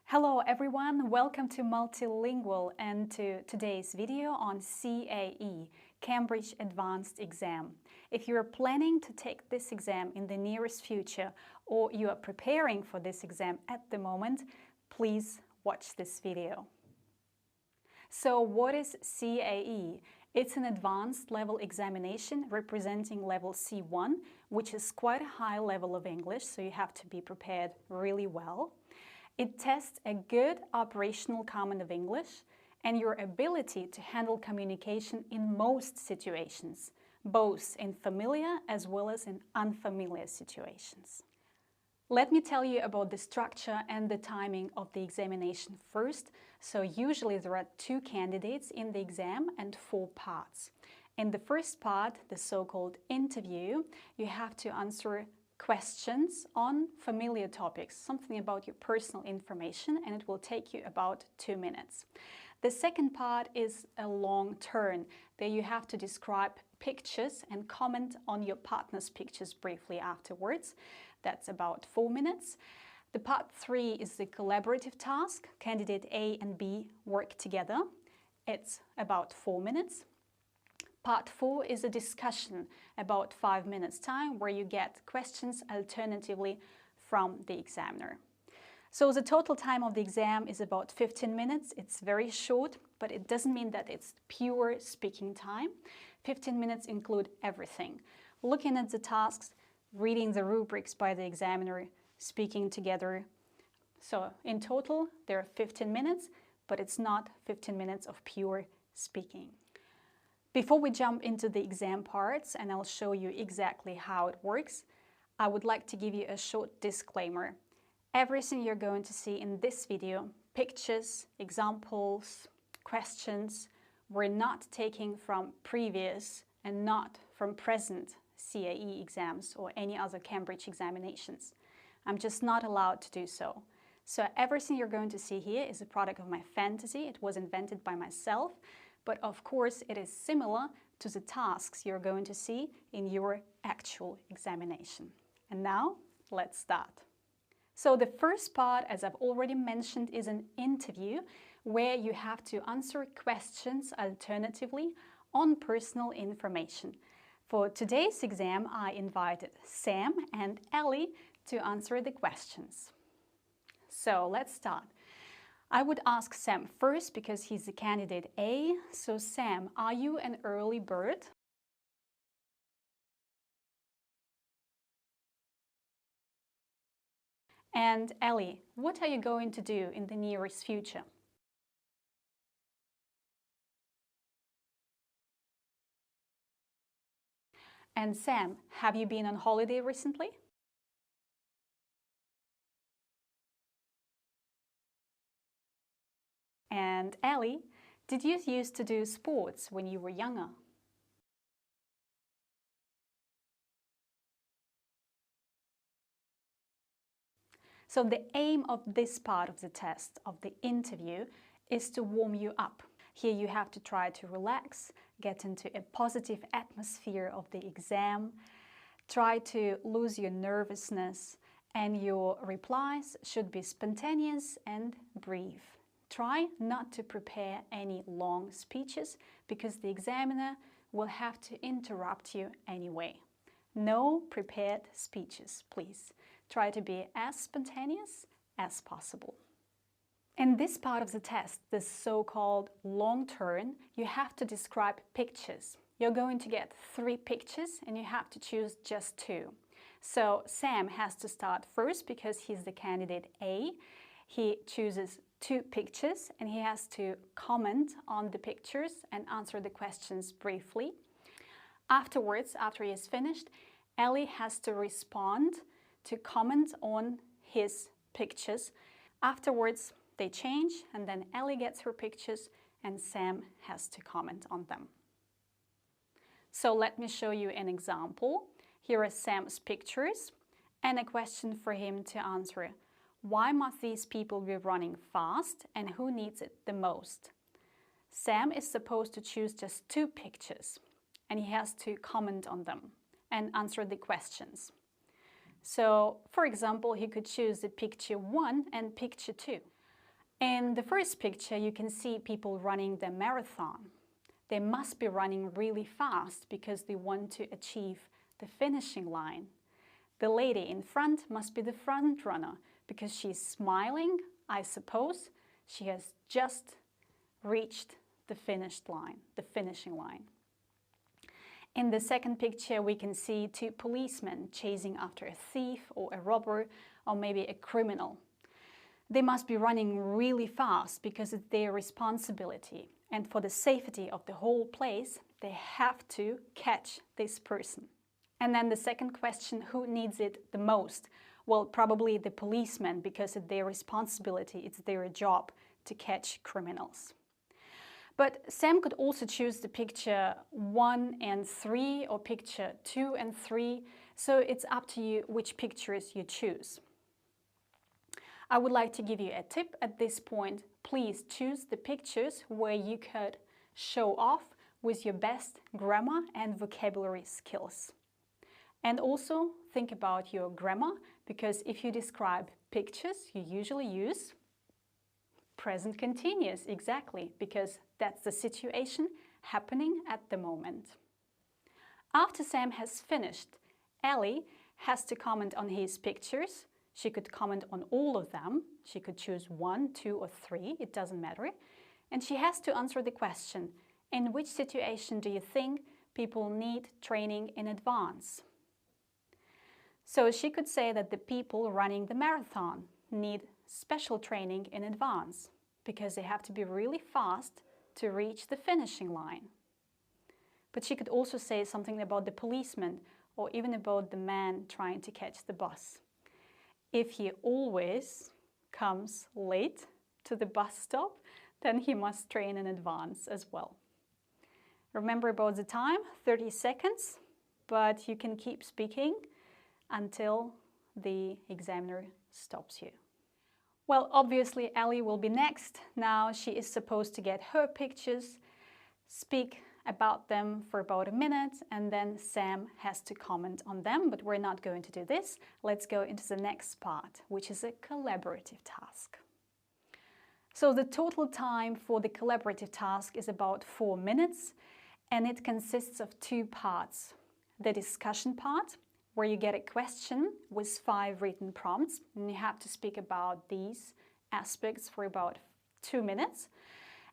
Hello everyone, welcome to Multilingual and to today's video on CAE, Cambridge Advanced Exam. If you are planning to take this exam in the nearest future or you are preparing for this exam at the moment, please watch this video. So what is CAE? It's an advanced level examination representing level C1, which is quite a high level of English, so you have to be prepared really well. It tests a good operational command of English and your ability to handle communication in most situations, both in familiar as well as in unfamiliar situations. Let me tell you about the structure and the timing of the examination first. So usually there are 2 candidates in the exam and 4 parts. In the first part, the so-called interview, you have to answer questions on familiar topics, something about your personal information, and it will take you about 2 minutes. The second part is a long turn. There you have to describe pictures and comment on your partner's pictures briefly afterwards. That's about 4 minutes. The part 3 is the collaborative task. Candidate A and B work together. It's about 4 minutes. Part 4 is a discussion, about 5 minutes time, where you get questions alternatively from the examiner. So the total time of the exam is about 15 minutes. It's very short, but it doesn't mean that it's pure speaking time. 15 minutes include everything. Looking at the tasks, reading the rubrics by the examiner, speaking together. So in total, there are 15 minutes, but it's not 15 minutes of pure speaking. Before we jump into the exam parts, and I'll show you exactly how it works, I would like to give you a short disclaimer. Everything you're going to see in this video, pictures, examples, questions, we're not taking from previous and not from present CAE exams or any other Cambridge examinations. I'm just not allowed to do so. So everything you're going to see here is a product of my fantasy. It was invented by myself. But of course, it is similar to the tasks you're going to see in your actual examination. And now, let's start. So the first part, as I've already mentioned, is an interview where you have to answer questions alternatively on personal information. For today's exam, I invited Sam and Ellie to answer the questions. So let's start. I would ask Sam first because he's the candidate A. So Sam, are you an early bird? And Ellie, what are you going to do in the nearest future? And Sam, have you been on holiday recently? And Ellie, did you used to do sports when you were younger? So the aim of this part of the test, of the interview, is to warm you up. Here you have to try to relax, get into a positive atmosphere of the exam, try to lose your nervousness, and your replies should be spontaneous and brief. Try not to prepare any long speeches because the examiner will have to interrupt you anyway. No prepared speeches, please. Try to be as spontaneous as possible. In this part of the test, the so-called long turn, you have to describe pictures. You're going to get 3 pictures and you have to choose just 2. So Sam has to start first because he's the candidate A. He chooses 2 pictures and he has to comment on the pictures and answer the questions briefly. Afterwards, after he is finished, Ellie has to respond to comment on his pictures. Afterwards, they change and then Ellie gets her pictures and Sam has to comment on them. So let me show you an example. Here are Sam's pictures and a question for him to answer. Why must these people be running fast and who needs it the most? Sam is supposed to choose just 2 pictures and he has to comment on them and answer the questions. So, for example, he could choose the picture 1 and picture 2. In the first picture, you can see people running the marathon. They must be running really fast because they want to achieve the finishing line. The lady in front must be the front runner because she's smiling, I suppose. She has just reached the finishing line. In the second picture, we can see two policemen chasing after a thief or a robber or maybe a criminal. They must be running really fast because it's their responsibility. And for the safety of the whole place, they have to catch this person. And then the second question, who needs it the most? Well, probably the policemen, because it's their responsibility, it's their job to catch criminals. But Sam could also choose the picture 1 and 3 or picture 2 and 3, so it's up to you which pictures you choose. I would like to give you a tip at this point. Please choose the pictures where you could show off with your best grammar and vocabulary skills. And also think about your grammar, because if you describe pictures, you usually use present continuous, exactly, because that's the situation happening at the moment. After Sam has finished, Ellie has to comment on his pictures. She could comment on all of them. She could choose 1, 2, or 3, it doesn't matter. And she has to answer the question, in which situation do you think people need training in advance? So she could say that the people running the marathon need special training in advance because they have to be really fast to reach the finishing line. But she could also say something about the policeman or even about the man trying to catch the bus. If he always comes late to the bus stop, then he must train in advance as well. Remember about the time, 30 seconds, but you can keep speaking until the examiner stops you. Well, obviously Ellie will be next. Now she is supposed to get her pictures, speak about them for about a minute, and then Sam has to comment on them, but we're not going to do this. Let's go into the next part, which is a collaborative task. So the total time for the collaborative task is about 4 minutes, and it consists of 2 parts. The discussion part, where you get a question with 5 written prompts, and you have to speak about these aspects for about 2 minutes.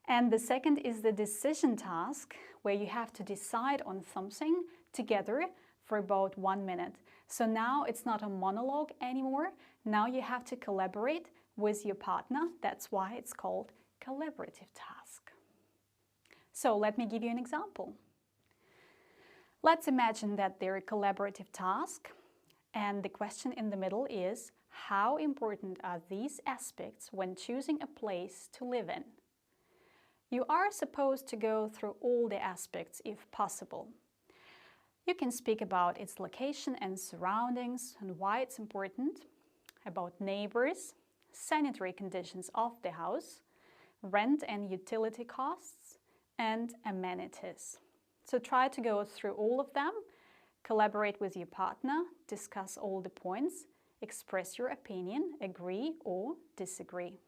And the second is the decision task, where you have to decide on something together for about 1 minute. So now it's not a monologue anymore. Now you have to collaborate with your partner. That's why it's called collaborative task. So let me give you an example. Let's imagine that they're a collaborative task, and the question in the middle is, how important are these aspects when choosing a place to live in? You are supposed to go through all the aspects if possible. You can speak about its location and surroundings and why it's important, about neighbors, sanitary conditions of the house, rent and utility costs, and amenities. So try to go through all of them, collaborate with your partner, discuss all the points, express your opinion, agree or disagree.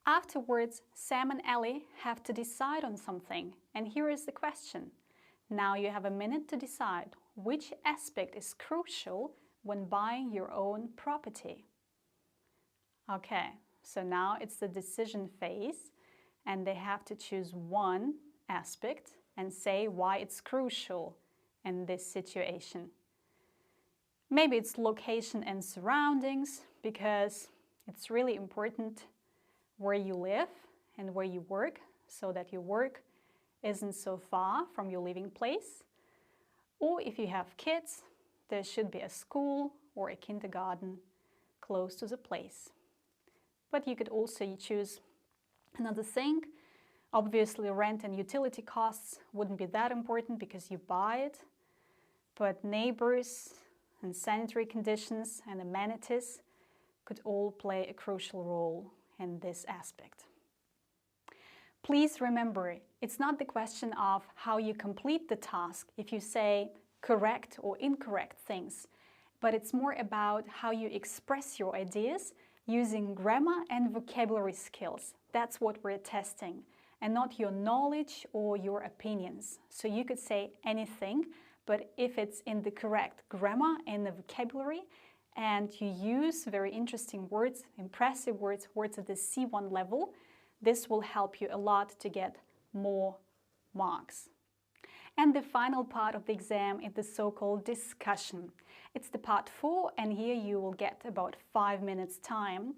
Afterwards, Sam and Ellie have to decide on something, and here is the question. Now you have a minute to decide which aspect is crucial when buying your own property. Okay, so now it's the decision phase, and they have to choose one aspect and say why it's crucial in this situation. Maybe it's location and surroundings, because it's really important where you live and where you work, so that your work isn't so far from your living place. Or if you have kids, there should be a school or a kindergarten close to the place. But you could also choose another thing. Obviously, rent and utility costs wouldn't be that important because you buy it, but neighbors and sanitary conditions and amenities could all play a crucial role in this aspect. Please remember, it's not the question of how you complete the task if you say correct or incorrect things, but it's more about how you express your ideas using grammar and vocabulary skills. That's what we're testing, and not your knowledge or your opinions. So you could say anything, but if it's in the correct grammar and the vocabulary, and you use very interesting words, impressive words, words at the C1 level, this will help you a lot to get more marks. And the final part of the exam is the so-called discussion. It's the part 4, and here you will get about 5 minutes time.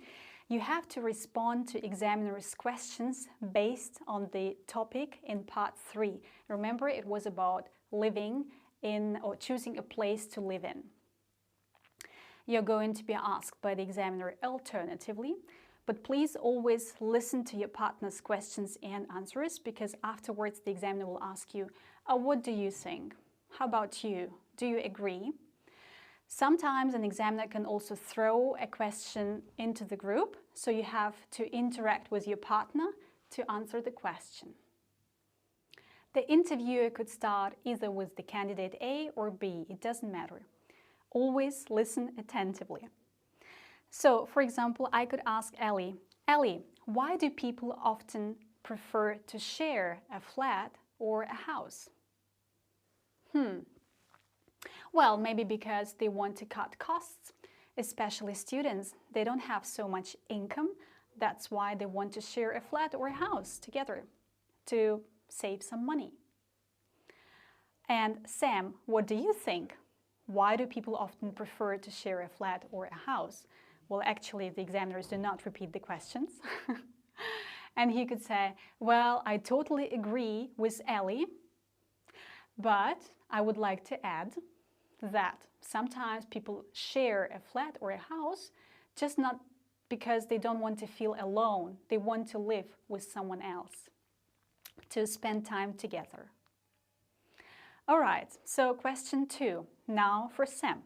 You have to respond to examiner's questions based on the topic in part 3. Remember, it was about living in or choosing a place to live in. You're going to be asked by the examiner alternatively, but please always listen to your partner's questions and answers, because afterwards the examiner will ask you, what do you think? How about you? Do you agree? Sometimes an examiner can also throw a question into the group, so you have to interact with your partner to answer the question. The interviewer could start either with the candidate A or B, it doesn't matter. Always listen attentively. So, for example, I could ask Ellie, why do people often prefer to share a flat or a house? Well, maybe because they want to cut costs, especially students. They don't have so much income. That's why they want to share a flat or a house together to save some money. And Sam, what do you think? Why do people often prefer to share a flat or a house? Well, actually, the examiners do not repeat the questions. And he could say, well, I totally agree with Ellie, but I would like to add that sometimes people share a flat or a house just not because they don't want to feel alone. They want to live with someone else, to spend time together. All right, so question 2. Now for Sam.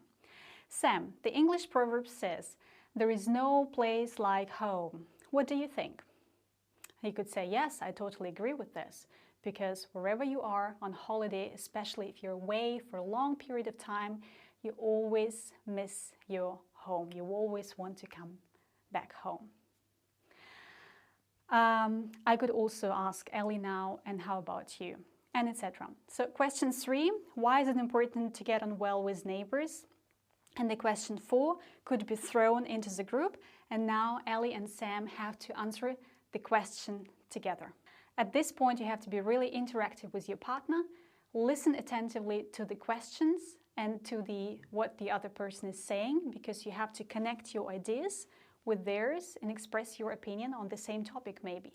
Sam, the English proverb says, there is no place like home. What do you think? He could say, yes, I totally agree with this, because wherever you are on holiday, especially if you're away for a long period of time, you always miss your home. You always want to come back home. I could also ask Ellie now, and how about you? And etc. So question 3, why is it important to get on well with neighbors? And the question 4 could be thrown into the group, and now Ellie and Sam have to answer the question together. At this point, you have to be really interactive with your partner, listen attentively to the questions and to what the other person is saying, because you have to connect your ideas with theirs and express your opinion on the same topic maybe.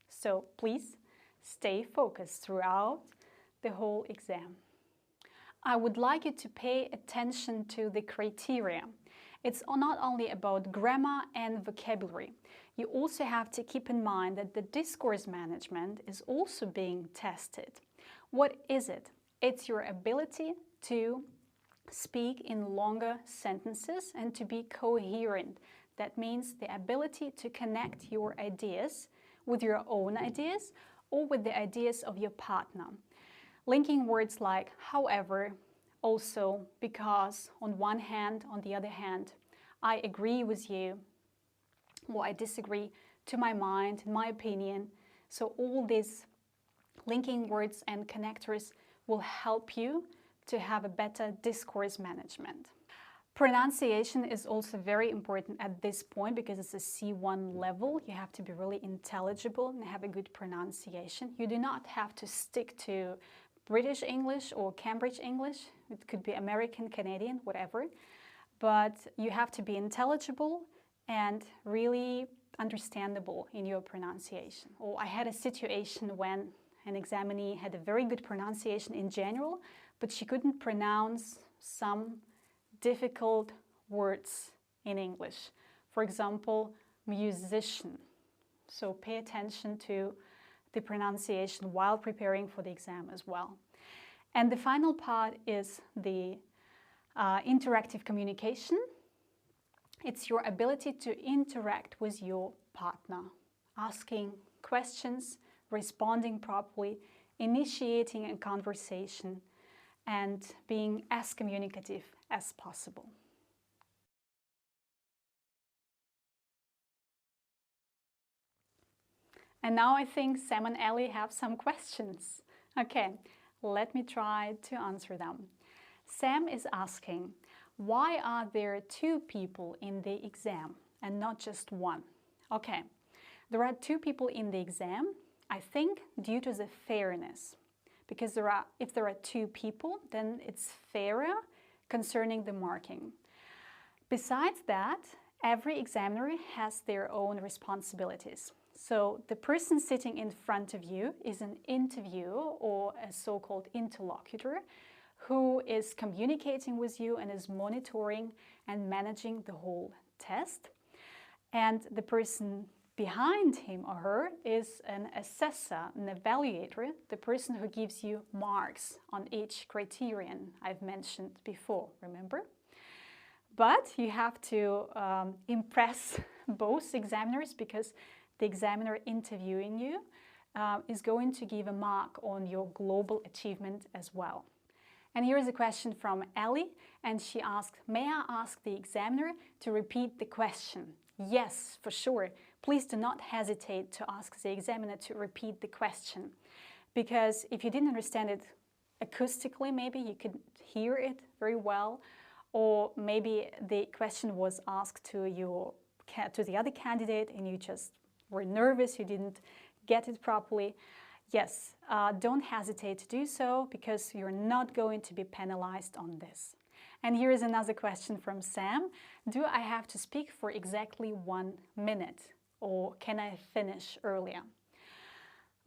So please stay focused throughout the whole exam. I would like you to pay attention to the criteria. It's not only about grammar and vocabulary. You also have to keep in mind that the discourse management is also being tested. What is it? It's your ability to speak in longer sentences and to be coherent. That means the ability to connect your ideas with your own ideas or with the ideas of your partner. Linking words like however, also, because, on one hand, on the other hand, I agree with you, or I disagree, to my mind, in my opinion. So all these linking words and connectors will help you to have a better discourse management. Pronunciation is also very important at this point because it's a C1 level. You have to be really intelligible and have a good pronunciation. You do not have to stick to British English or Cambridge English. It could be American, Canadian, whatever. But you have to be intelligible and really understandable in your pronunciation. Or I had a situation when an examinee had a very good pronunciation in general, but she couldn't pronounce some difficult words in English. For example, musician. So pay attention to the pronunciation while preparing for the exam as well. And the final part is the interactive communication. It's your ability to interact with your partner, asking questions, responding properly, initiating a conversation, and being as communicative as possible. And now I think Sam and Ellie have some questions. Okay, let me try to answer them. Sam is asking, why are there 2 people in the exam and not just 1? Okay, there are 2 people in the exam, I think due to the fairness. Because if there are 2 people, then it's fairer concerning the marking. Besides that, every examiner has their own responsibilities. So the person sitting in front of you is an interviewer or a so-called interlocutor who is communicating with you and is monitoring and managing the whole test. And the person behind him or her is an assessor, an evaluator, the person who gives you marks on each criterion I've mentioned before, remember? But you have to impress both examiners, because the examiner interviewing you is going to give a mark on your global achievement as well. And here is a question from Ellie, and she asked, may I ask the examiner to repeat the question? Yes, for sure. Please do not hesitate to ask the examiner to repeat the question, because if you didn't understand it acoustically, maybe you could hear it very well, or maybe the question was asked to the other candidate and you just were nervous, you didn't get it properly. Yes, don't hesitate to do so, because you're not going to be penalized on this. And here is another question from Sam. Do I have to speak for exactly 1 minute, or can I finish earlier?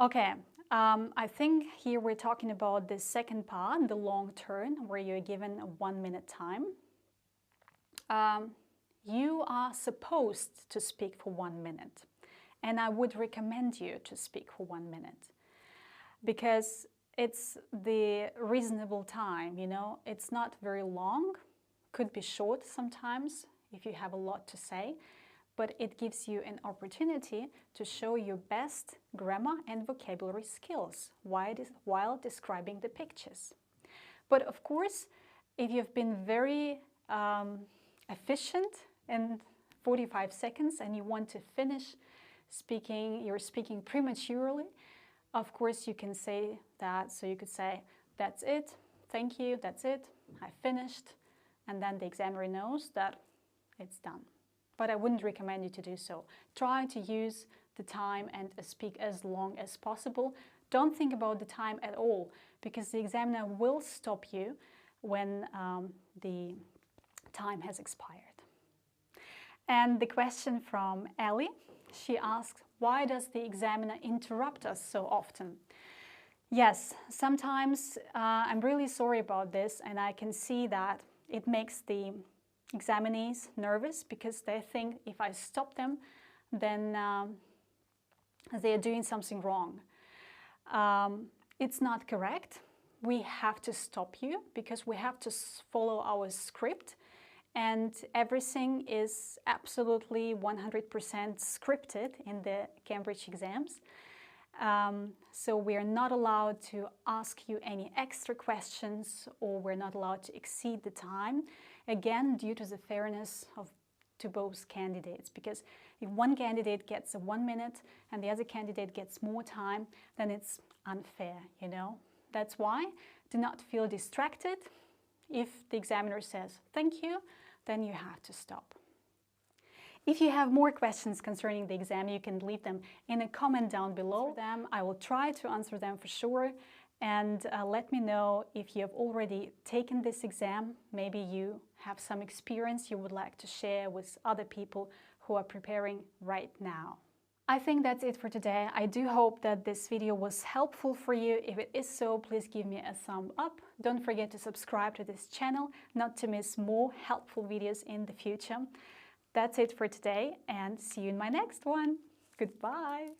Okay, I think here we're talking about the second part, the long turn, where you're given a 1 minute time. You are supposed to speak for 1 minute, and I would recommend you to speak for 1 minute, because it's the reasonable time, you know. It's not very long, could be short sometimes if you have a lot to say, but it gives you an opportunity to show your best grammar and vocabulary skills while describing the pictures. But of course, if you've been very efficient in 45 seconds and you want to finish speaking, you're speaking prematurely, of course you can say that. So you could say, that's it, thank you, that's it, I finished, and then the examiner knows that it's done. But I wouldn't recommend you to do so. Try to use the time and speak as long as possible. Don't think about the time at all, because the examiner will stop you when the time has expired. And the question from Ellie, she asks, why does the examiner interrupt us so often? Yes, sometimes I'm really sorry about this, and I can see that it makes the examinees nervous, because they think if I stop them, then they are doing something wrong. It's not correct. We have to stop you because we have to follow our script, and everything is absolutely 100% scripted in the Cambridge exams. So we're not allowed to ask you any extra questions, or we're not allowed to exceed the time, again due to the fairness to both candidates, because if one candidate gets a 1 minute and the other candidate gets more time, then it's unfair, you know. That's why do not feel distracted. If the examiner says thank you, then you have to stop. If you have more questions concerning the exam, you can leave them in a comment down below. I will try to answer them for sure. And let me know if you have already taken this exam. Maybe you have some experience you would like to share with other people who are preparing right now. I think that's it for today. I do hope that this video was helpful for you. If it is so, please give me a thumb up. Don't forget to subscribe to this channel not to miss more helpful videos in the future. That's it for today, and see you in my next one. Goodbye!